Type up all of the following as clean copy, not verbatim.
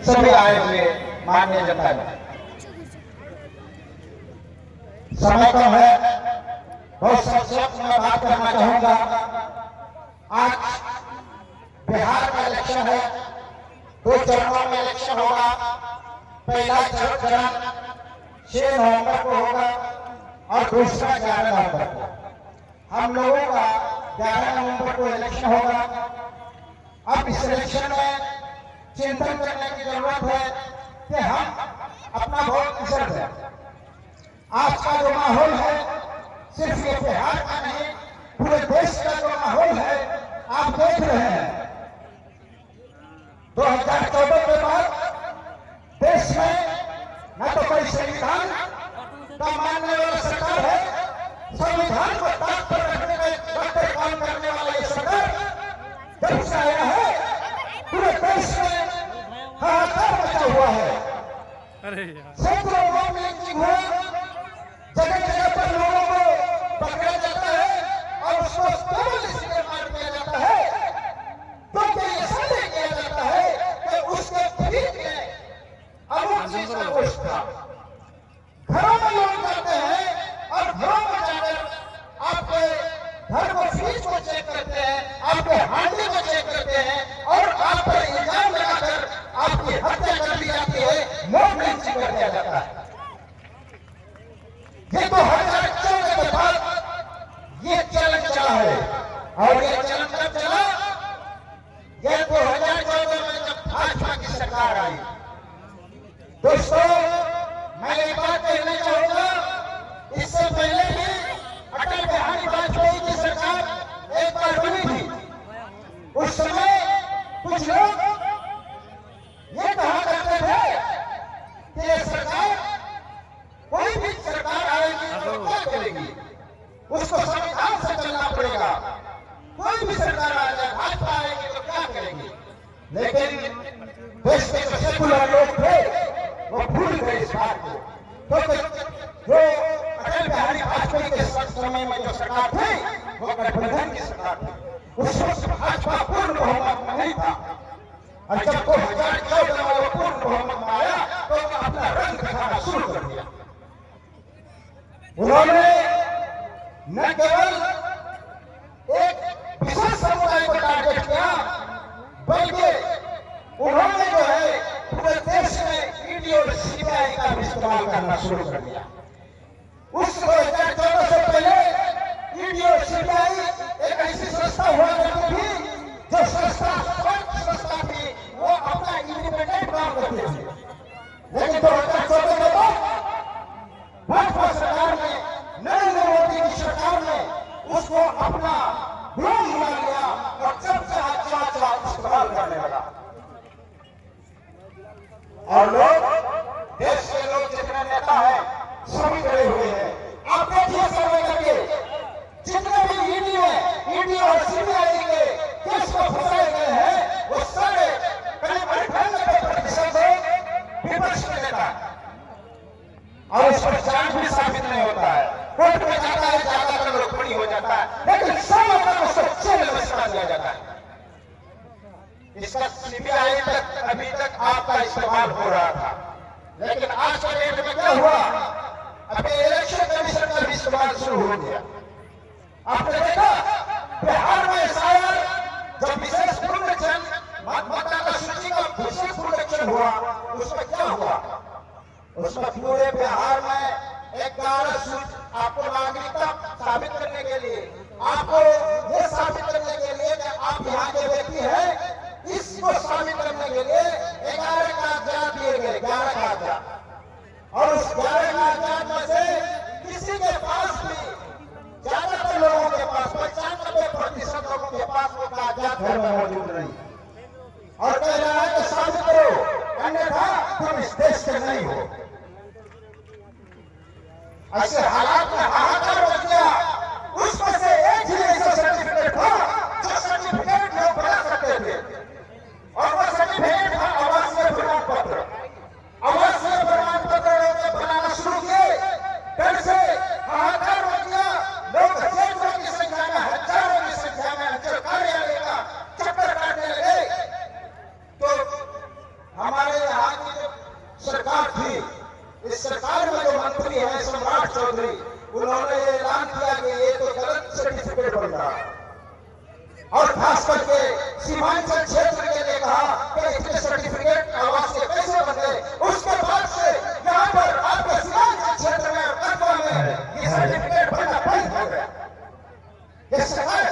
सभी आए हुए माननीय जनता में समय कम है, बहुत संक्षेप में बात करना चाहूंगा। आज बिहार का इलेक्शन है, 2 चरणों में इलेक्शन होगा। पहला चरण 6 नवंबर को होगा और दूसरा 11 नवंबर को। हम लोगों का 11 नवंबर को इलेक्शन होगा। अब इस इलेक्शन में चिंतन करने की जरूरत है कि हम अपना वोट किसे दें। आज का जो माहौल है सिर्फ ये बिहार का नहीं, पूरे देश का जो माहौल है आप देख रहे हैं। 2014 के बाद देश में न तो कोई संविधान का मानने वाला सरकार है, संविधान को ताक पर रखने में काम करने वाला ये सरकार जब से आया है पूरे देश में हाहाकार मचा हुआ है। सैकड़ों लोग लिंचिंग हुए, जगह जगह पर लोगों को पकड़ा जाता है और उसको पुलिस में मार दिया जाता है। तो ये संदेह किया जाता है कि उसके ठीक में अमुक चीज का दोष था। घरों में लोग जाते हैं और घरों में जाकर आपके घर को फ्रिज को चेक करते हैं, आपके हांडी को चेक करते हैं और आप पर इल्जाम लगाकर आपकी हत्या कर दी जाती है, मौत लिंचिंग कर दिया जाता है। ये 2014 के बाद ये चलन चला है और ये चलन कब चला? ये 2014 में जब भाजपा की सरकार आई। दोस्तों मैं एक बात कहना चाहूंगा, इससे पहले भी अटल बिहारी वाजपेयी की सरकार एक बार बनी थी। उस समय कुछ लोग ये कहा करते थे कि ये सरकार, कोई भी सरकार आएगी तो क्या करेगी, उसको संविधान से चलना पड़ेगा। कोई भी सरकार आ जाए, भाजपा आएगी तो क्या करेगी। लेकिन देश के जो सेकुलर लोग थे वो भूल गए इस बात को, क्योंकि जो अटल बिहारी वाजपेयी के समय में जो सरकार थी वो गठबंधन की सरकार थी। उस वक्त भाजपा पूर्ण बहुमत में नहीं था और जब 2014 में वो पूर्ण बहुमत में आया तो अपना रंग दिखाना शुरू कर दिया। उन्होंने न केवल एक विशेष समुदाय को टारगेट किया, बल्कि उन्होंने जो है पूरे देश में ईडी और सीबीआई का भी इस्तेमाल करना शुरू कर दिया। उस 2014 से पहले ईडी और सीबीआई एक ऐसी संस्था हुआ करती थी जो संस्था थी, वो अपना इंडिपेंडेंट काम करती थी। लेकिन 2014 के बाद भाजपा सरकार ने, नरेंद्र मोदी की सरकार ने उसको अपना गुलाम बना लिया और जब चला इस्तेमाल करने लगा। और लोग, देश के लोग जितने नेता हैं सभी खड़े हुए हैं। आप देखिए सर्वे करके जितने भी ईडी और सीबीआई के केस को फंसाए गए हैं वो सारे करीब 98% विपक्ष के नेता और उस पर चार्ज भी साबित नहीं होता है। कोर्ट में जाता है, ज्यादातर लोग बड़ी हो जाता है, लेकिन सब पर उसको जेल में सजा दिया जाता है। इसका सीबीआई तक अभी तक आपका इस्तेमाल हो रहा था, लेकिन आज के डेट में क्या हुआ? अभी इलेक्शन कमीशन का भी इस्तेमाल शुरू हो गया। आपने देखा बिहार में शायद जब विशेष पुनरीक्षण मतदाता सूची का विशेष पुनरीक्षण हुआ, उसमें क्या हुआ? उसमें पूरे बिहार में 11 सूची आपको नागरिकता साबित करने के लिए, आपको ये साबित करने के लिए कि आप यहाँ के व्यक्ति हैं, इसको साबित करने के लिए 11 कागजात दिए गए, 11 कागजात। और उस 11 कागजात में से किसी के पास भी, ज्यादातर लोगों के पास 95% लोगों के पास वो कागजात घर में मौजूद नहीं, और कह रहा है कि साबित करो अन्यथा तुम इस देश के नहीं हो। ऐसे हालात में हाहाकार मच गया। उसमें से एक ही ऐसा सर्टिफिकेट था जो सर्टिफिकेट लोग बना सकते थे, और वो सर्टिफिकेट था आवासीय प्रमाण पत्र। आवासीय प्रमाण पत्र लोग बनाना शुरू किए, डर से हाहाकार मच गया। लोग हजारों की संख्या में, हजारों की संख्या में अंचल कार्यालय का चक्कर काटने लगे। तो हमारे यहाँ सरकार थी, इस सरकार में जो मंत्री हैं सम्राट चौधरी, उन्होंने ऐलान किया कि ये तो गलत सर्टिफिकेट बन रहा है, और खास करके सीमांचल क्षेत्र के लिए कहा कि इतने सर्टिफिकेट आवासीय कैसे बने। उसके बाद से यहाँ पर आपके सीमांचल क्षेत्र में कस्बा में ये सर्टिफिकेट बनना बंद हो गया। ये सरकार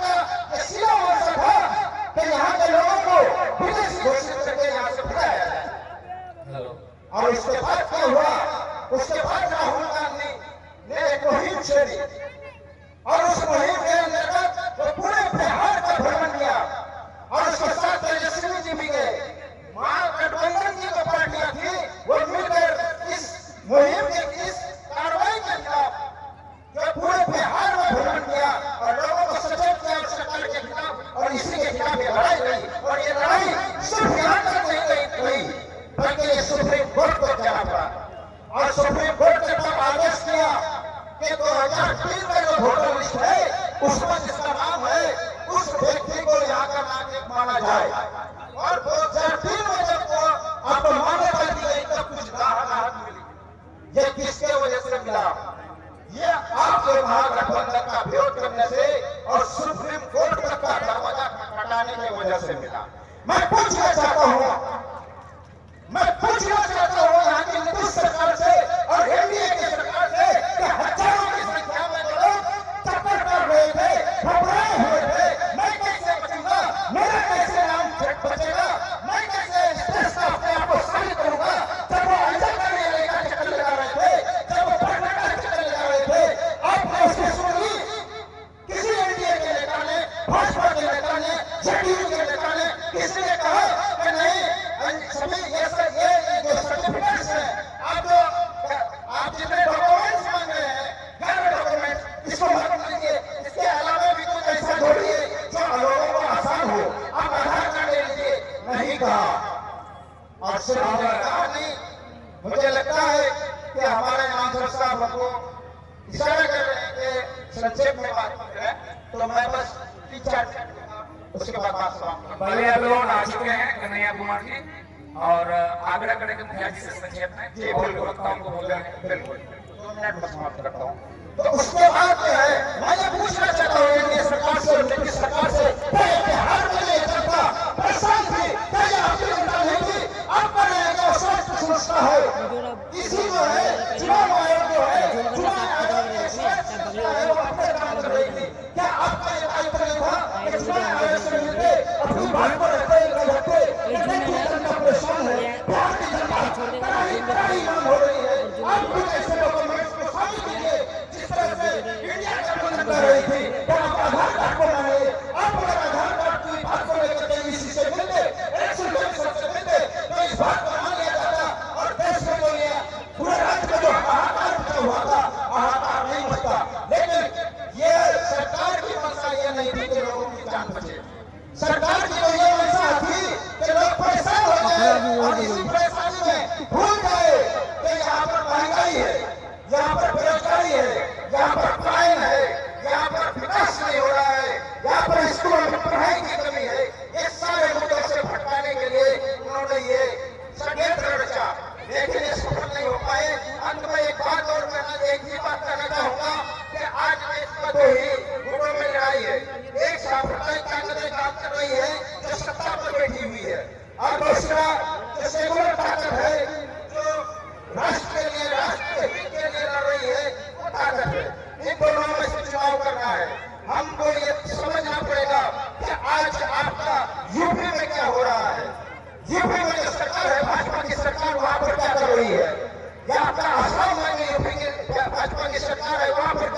का ये सीधा मकसद था कि यहाँ के लोगों को विदेशी घोषित करके यहाँ से भगाया जाए। और उसके बाद क्या हुआ, उसके बाद राहुल गांधी ने एक मुहिम छेड़ी, और उस मुहिम के अंतर्गत वो पूरे बिहार का भ्रमण किया, और उसके साथ तेजस्वी जी भी गए। महागठबंधन की जो पार्टियां थी वो मिलकर इस मुहिम के इस कार्रवाई के खिलाफ जो पूरे बिहार में भ्रमण किया और लोगों को सचेत किया सरकार के खिलाफ, और इसी के खिलाफ ये लड़ाई लड़ी। और ये लड़ाई सिर्फ यहाँ तक नहीं गई बल्कि ये सुप्रीम कोर्ट को जाना पड़ा, और सुप्रीम कोर्ट ने तब आदेश किया कि 2003 में जो वोटर लिस्ट है उसमें जिसका नाम है उस व्यक्ति को यहाँ का नागरिक माना जाए। और 2003 में जब वो आपको मान्यता दी गई तब कुछ राहत मिली। ये किसके वजह से मिला? ये आपके महागठबंधन का विरोध करने से और सुप्रीम कोर्ट तक का दरवाजा खटखटाने की वजह से मिला। मैं पूछना चाहता हूँ यहाँ की नीतीश सरकार से और एनडीए की सरकार से कि हजारों की संख्या में लोग चक्कर कर रहे थे, घबराए हुए थे, मैं कैसे बचूंगा, मेरा कैसे नाम बचेगा, मैं कैसे स्ट्रेस का अपने आप को शामिल करूंगा। जब वो अंजल करने लेकर चक्कर लगा रहे थे, जब वो पढ़ने का चक्कर लगा रहे थे, आपने उसकी सुनी? किसी एनडीए के नेता ने, भाजपा के नेता ने, जेडीयू के नेता ने किसी ने कहा कि नहीं सभी ये जो सर्टिफिकेट्स हैं, आप जितने डॉक्यूमेंट्स मांग रहे हैं, गैर डॉक्यूमेंट, इसको मत लीजिए, इसके अलावा भी कुछ ऐसा जोड़िए जो लोगों को आसान हो, आप आधार कार्ड ले लीजिए। नहीं कहा, और सिर्फ कहा नहीं, मुझे लगता है कि हमारे मानसर साहब हमको इशारा कर रहे हैं कि संक्षेप में बात करें, तो मैं बस 3-4 उसके बाद बात समाप्त। पहले आप लोग आ चुके हैं कन्हैया कुमार जी, और आग्रह करेंगे मुखिया जी से संक्षेप में जी बिल्कुल वक्ताओं को बोल रहे हैं। बिल्कुल 2 मिनट में समाप्त करता हूँ। तो उसके बाद जो है मैं ये पूछना चाहता हूँ एनडीए सरकार से और नीतीश सरकार से, बिहार में ये जनता परेशान थी, क्या ये आपकी जनता नहीं थी? आपका रहेगा वो सोच कुछ सोचता है, इसी जो है चुनाव आयोग जो है, चुनाव आयोग के सोच है वो अपने काम कर रही थी। क्या आपका ये दायित्व नहीं था कि चुनाव आयोग से मिलते अपनी बात को रखते जनता परेशान है, बिहार की जनता कड़ी मांग हो रही है, आप कुछ ऐसे डॉक्यूमेंट्स को साबित कीजिए जिस तरह से इंडिया गठबंधन कर रही थी। क्या आप आधार कार्ड को माने? आप अगर आधार कार्ड की बात को लेकर के इसी से मिलते, इलेक्शन कमीशन से मिलते, तो इस बात को मान लिया जाता और देश में जो ये पूरे राज्य में जो हाहाकार मचा हुआ था, हाहाकार नहीं बचता। लेकिन ये सरकार की मंशा ये नहीं थी कि लोगों की जान बचे। सरकार की तो ये मंशा थी कि लोग परेशान हो जाए और इसी परेशानी में भूल जाए कि यहाँ पर महंगाई है, यहाँ पर बेरोजगारी है, यहाँ पर क्राइम है, यहाँ पर विकास नहीं हो रहा है, यहाँ पर स्कूलों में पढ़ाई की कमी है। ये सारे मुद्दों से भटकाने के लिए उन्होंने ये षड्यंत्र रचा, लेकिन ये सफल नहीं हो पाए। अंत में एक बात और मैं एक ही बात कहना चाहूंगा कि आज देश में 2 ही गुटों में लड़ाई है। एक सांप्रदायिक ताकतें काम कर रही है जो सत्ता पर बैठी हुई है, और दूसरा जो सेकुलर ताकत है जो राष्ट्र के लिए, राष्ट्र के हित के लिए लड़ रही है, वो ताकत है। इन दोनों में से चुनाव करना है। हमको ये समझना पड़ेगा कि आज आपका यूपी में क्या हो रहा है, यूपी में जो सरकार है भाजपा की सरकार, वहां पर क्या कर रही है, या आपका आसाम में यूपी की भाजपा की सरकार है वहां पर